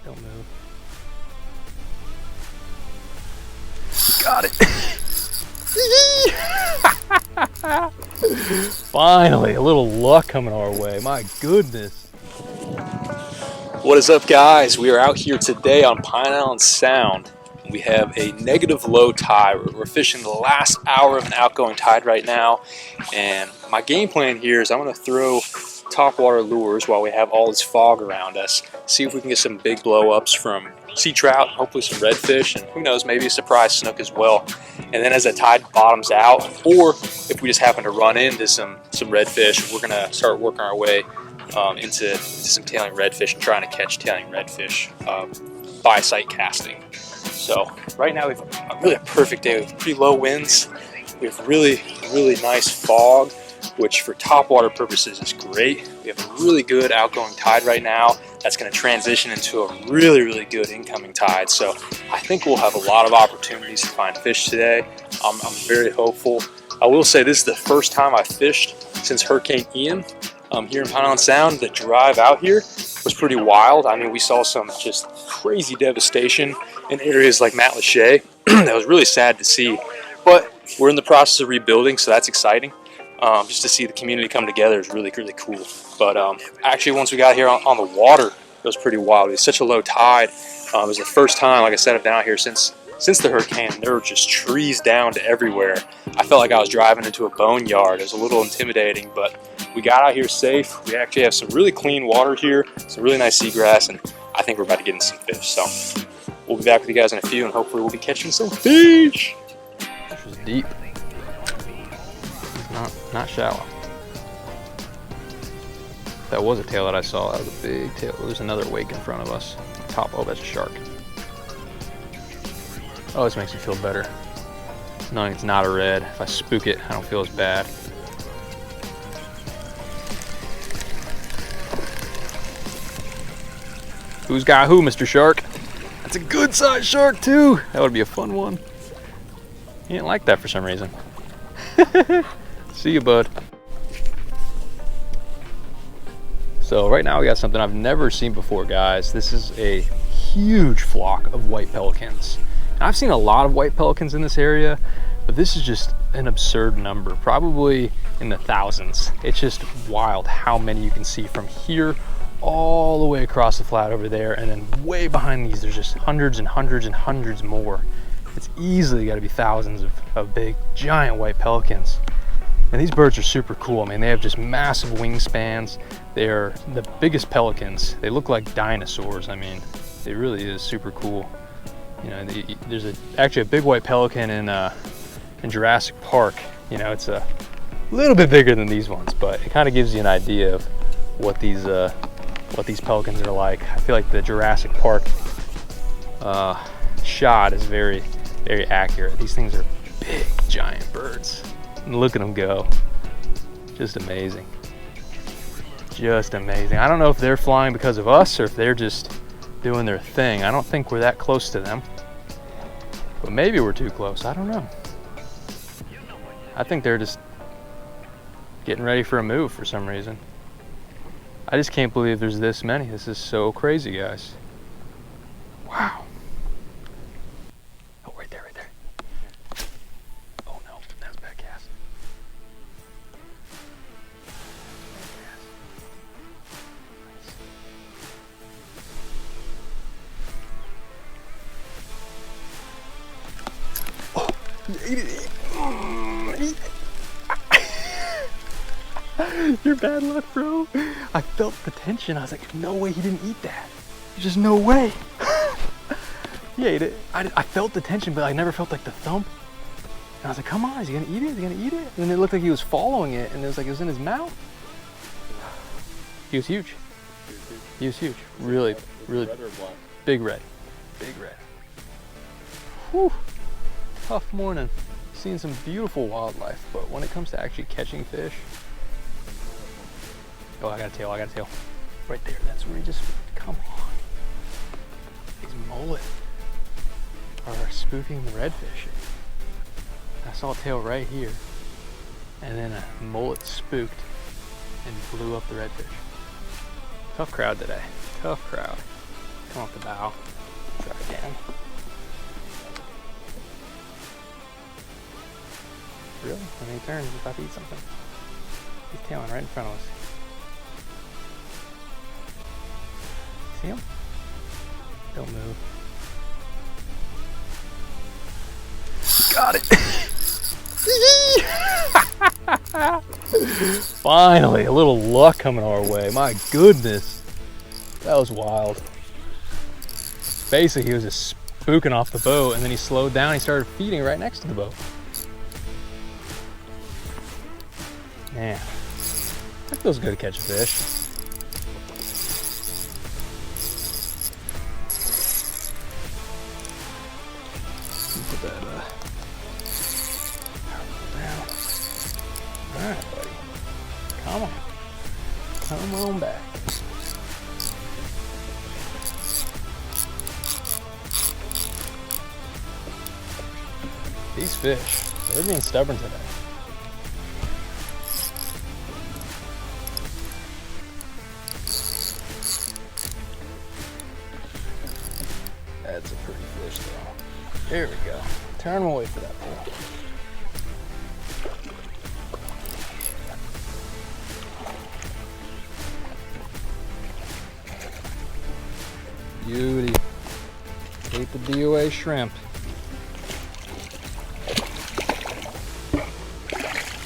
Don't move. Got it. Finally, a little luck coming our way. My goodness. What is up, guys? We are out here today on Pine Island Sound. We have a negative low tide. We're fishing the last hour of an outgoing tide right now. And my game plan here is I'm going to throw topwater lures while we have all this fog around us. See if we can get some big blow-ups from sea trout, hopefully some redfish, and who knows, maybe a surprise snook as well. And then as the tide bottoms out, or if we just happen to run into some redfish, we're gonna start working our way into some tailing redfish and trying to catch tailing redfish by sight casting. So right now we have really a perfect day. We have pretty low winds. We have really nice fog, which for topwater purposes is great. We have a really good outgoing tide right now that's going to transition into a really good incoming tide. So I think we'll have a lot of opportunities to find fish today. I'm very hopeful. I will say this is the first time I've fished since Hurricane Ian here in Pine Island Sound. The drive out here was pretty wild. I mean, we saw some just crazy devastation in areas like Matlacha. That was really sad to see, but we're in the process of rebuilding, so that's exciting. Just to see the community come together is really cool. But actually, once we got here on the water, it was pretty wild. It was such a low tide. It was the first time, like I said, I've been out here since the hurricane. There were just trees down to everywhere. I felt like I was driving into a boneyard. It was a little intimidating, but we got out here safe. We actually have some really clean water here, some really nice seagrass, and I think we're about to get in some fish. So we'll be back with you guys in a few, and hopefully we'll be catching some fish. This was deep. Not shallow. That was a tail that I saw. That was a big tail. There's another wake in front of us. Top. Oh, that's a shark. Oh, this makes me feel better, knowing it's not a red. If I spook it, I don't feel as bad. Who's got who, Mr. Shark? That's a good sized shark too. That would be a fun one. He didn't like that for some reason. See you, bud. So right now we got something I've never seen before, guys. This is a huge flock of white pelicans. Now, I've seen a lot of white pelicans in this area, but this is just an absurd number, probably in the thousands. It's just wild how many you can see from here all the way across the flat over there, and then way behind these there's just hundreds and hundreds more. It's easily got to be thousands of big giant white pelicans. And these birds are super cool. I mean, they have just massive wingspans. They are the biggest pelicans. They look like dinosaurs. I mean, it really is super cool. You know, there's actually a big white pelican in Jurassic Park. You know, it's a little bit bigger than these ones, but it kind of gives you an idea of what these pelicans are like. I feel like the Jurassic Park shot is very accurate. These things are big, giant birds. And look at them go. Just amazing. Just amazing. I don't know if they're flying because of us or if they're just doing their thing. I don't think we're that close to them. But maybe we're too close. I don't know. I think they're just getting ready for a move for some reason. I just can't believe there's this many. This is so crazy, guys. Wow. Oh, right there. Oh no, that's bad cast. Oh, he ate it. You're bad luck, bro. I felt the tension. I was like, no way he didn't eat that. There's just no way. He ate it. I felt the tension, but I never felt like the thump. And I was like, come on, is he gonna eat it? Is he gonna eat it? And then it looked like he was following it, and it was like it was in his mouth. He was huge. He was huge. Really big red. Big red. Whew. Tough morning. Seeing some beautiful wildlife, but when it comes to actually catching fish, oh, I got a tail. Right there, that's where he just, come on. These mullet are spooking the redfish. I saw a tail right here, and then a mullet spooked and blew up the redfish. Tough crowd today, tough crowd. Come off the bow. Try again. Really? When he turns, he's about to eat something. He's tailing right in front of us. See him? Don't move. Got it! Finally, a little luck coming our way. My goodness. That was wild. Basically, he was just spooking off the boat, and then he slowed down. He started feeding right next to the boat. Man, that feels good to catch a fish. Put that down. All right, buddy. Come on back. These fish, they're being stubborn today. That's a pretty fish though. There we go. Turn them away for that pole. Beauty. Ate the DOA shrimp.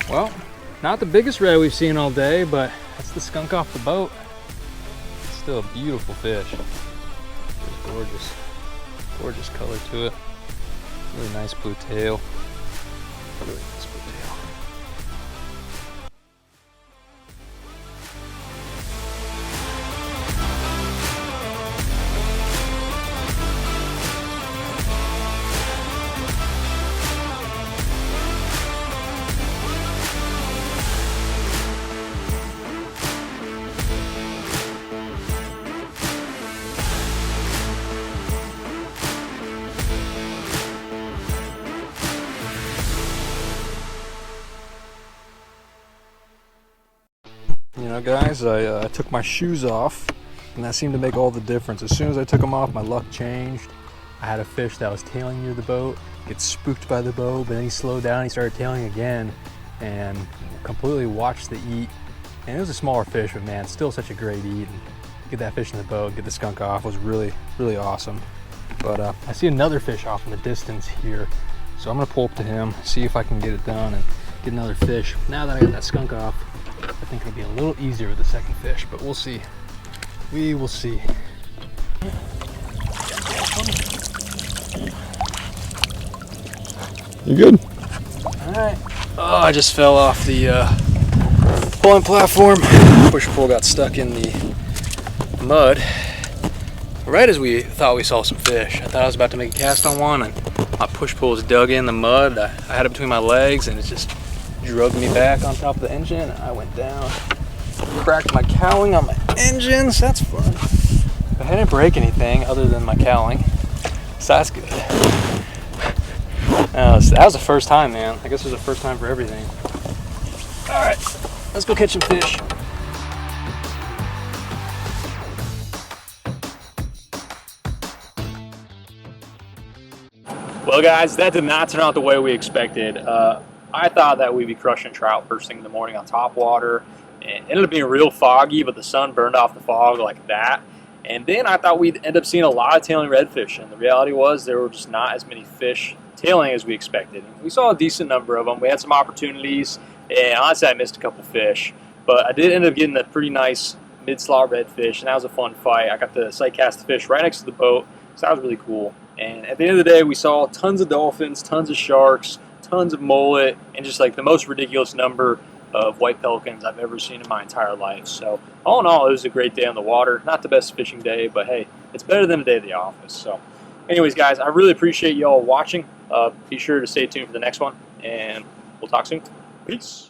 Well, not the biggest red we've seen all day, but that's the skunk off the boat. It's still a beautiful fish. It's gorgeous. Gorgeous color to it. Really nice blue tail. Really nice blue tail. You know, guys, I took my shoes off, and that seemed to make all the difference. As soon as I took them off, my luck changed. I had a fish that was tailing near the boat, get spooked by the boat, but then he slowed down, he started tailing again, and completely watched the eat. And it was a smaller fish, but man, still such a great eat. And get that fish in the boat, get the skunk off was really, really awesome. But I see another fish off in the distance here, so I'm gonna pull up to him, see if I can get it done and get another fish. Now that I got that skunk off, I think it'll be a little easier with the second fish, but we'll see. We will see. You good? All right. Oh, I just fell off the pulling platform. Push pull got stuck in the mud. Right as we thought we saw some fish. I thought I was about to make a cast on one, and my push pull was dug in the mud. I had it between my legs, and it just drug me back on top of the engine. I went down, cracked my cowling on my engine, so that's fun. But I didn't break anything other than my cowling, so that's good. That was the first time, man. I guess it was the first time for everything. All right, let's go catch some fish. Well, guys, that did not turn out the way we expected. I thought that we'd be crushing trout first thing in the morning on top water. It ended up being real foggy, but the sun burned off the fog like that. And then I thought we'd end up seeing a lot of tailing redfish, and the reality was there were just not as many fish tailing as we expected. We saw a decent number of them. We had some opportunities, and honestly I missed a couple fish. But I did end up getting a pretty nice mid-slot redfish, and that was a fun fight. I got to sight cast the fish right next to the boat, so that was really cool. And at the end of the day, we saw tons of dolphins, tons of sharks, tons of mullet, and just like the most ridiculous number of white pelicans I've ever seen in my entire life. So all in all, it was a great day on the water. Not the best fishing day, but hey, it's better than a day at the office. So anyways, guys, I really appreciate you all watching. Be sure to stay tuned for the next one, and we'll talk soon. Peace.